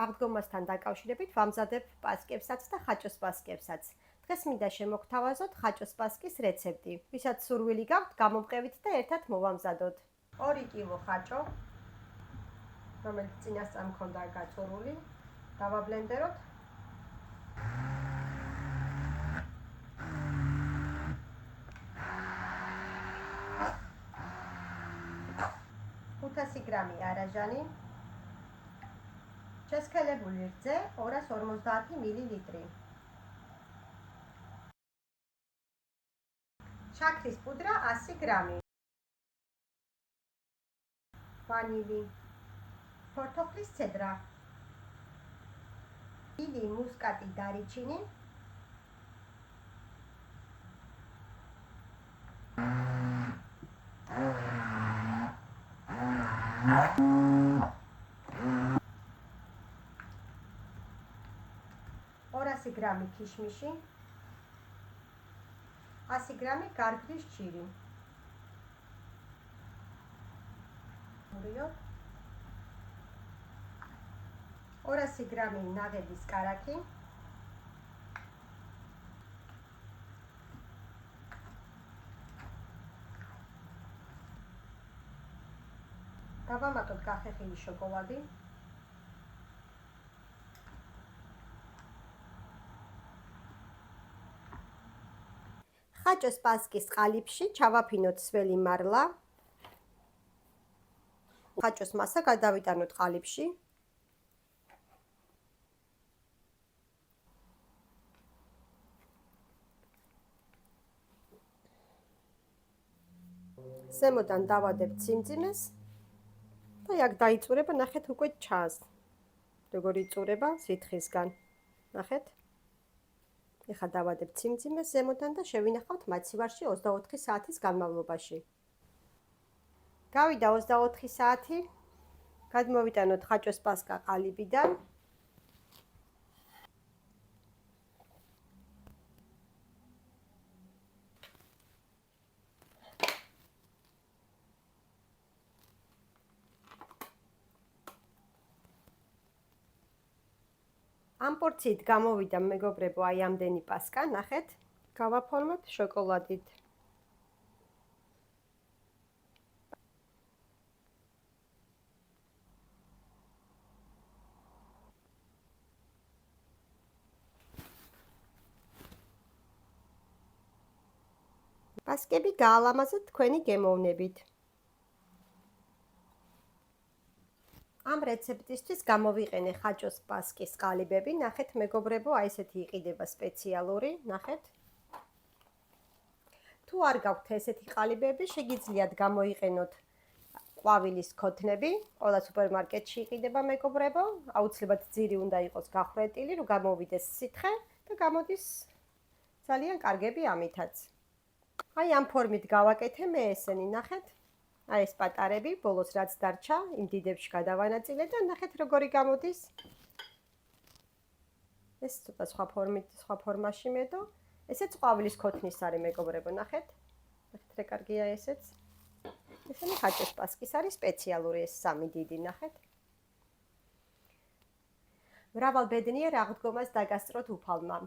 აღდგომასთან დაკავშირებით ვამზადებ პასკებსაც და ხაჭოს პასკებსაც. დღეს მინდა შემოგთავაზოთ ხაჭოს პასკის რეცეპტი. ვისაც სურვილი გაქვთ, გამომყევით და ერთად მოვამზადოთ. 2 კილო ხაჭო, რომელიც წინასწარ მქონდა გაწურული, დავაბლენდეროთ. გრამი არაჟანი, ჩესქელებული რძე 250 მილილიტრი, შაქრის პუდრა 100 გრამი, ვანილი, ფორთოხლის ცედრა, ილი, მუსკატი, დარიჩინი, გრამი ქიშმიში, 100 გრამი გარგრის ჭირი, 200 გრამი ნაღების კარაქი, დავამატოთ გახეხილი შოკოლადი, ხაჭოს პასკის ყალიბში ჩავაფინოთ სველი მარლა, ხაჭოს მასა გადავიტანოთ ყალიბში, ზემოდან დავადებ ციმძიმეს და აქ დაიწურება, ნახეთ უკვე ჩანს, როგორ იწურება სითხისგან, ნახეთ. ეხლა დავადებ ციმძიმეს ზემოდან და შევინახავთ მაცივარში 24 საათის განმავლობაში. გავიდა 24 საათი, გადმოვიტანოთ ხაჭოს პასკა ყალიბიდან. ამ პორციით გამოვიდა მეგობრებო აი ამდენი პასკა, ნახეთ, გავაფორმოთ შოკოლადით. პასკები გაალამაზეთ თქვენი გემოვნებით. ამ რეცეპტისთვის გამოვიყენე ხაჭოს პასკის ყალიბები, ნახეთ მეგობრებო, აი ესეთი იყიდება სპეციალური, ნახეთ. თუ არ გაქვთ ესეთი ყალიბები, შეგიძლიათ გამოიყენოთ ყვავილის ქოთნები, ყველა სუპერმარკეტში იყიდება მეგობრებო, აუცილებლად ძირი უნდა იყოს გახრეტილი, რომ გამოვიდეს სითხე და გამოდის ძალიან კარგები ამითაც. აი ამ ფორმით გავაკეთე მე ესენი, ნახეთ. აი ეს პატარები, ბოლოს რაც დარჩა, იმ დიდებში გადავანაწილე და ნახეთ როგორი გამოდის. ეს ცოტა სხვა ფორმაში მედო. ესეც ყვავილის ქოთნის არის მეგობრებო, ნახეთ. ნახეთ რა კარგია ესეც. ესენი ხაჭოს პასკის არის სპეციალური ეს სამი დიდი, ნახეთ. მრავალბედნიერ აღდგომას დაგასწროთ უფალმა.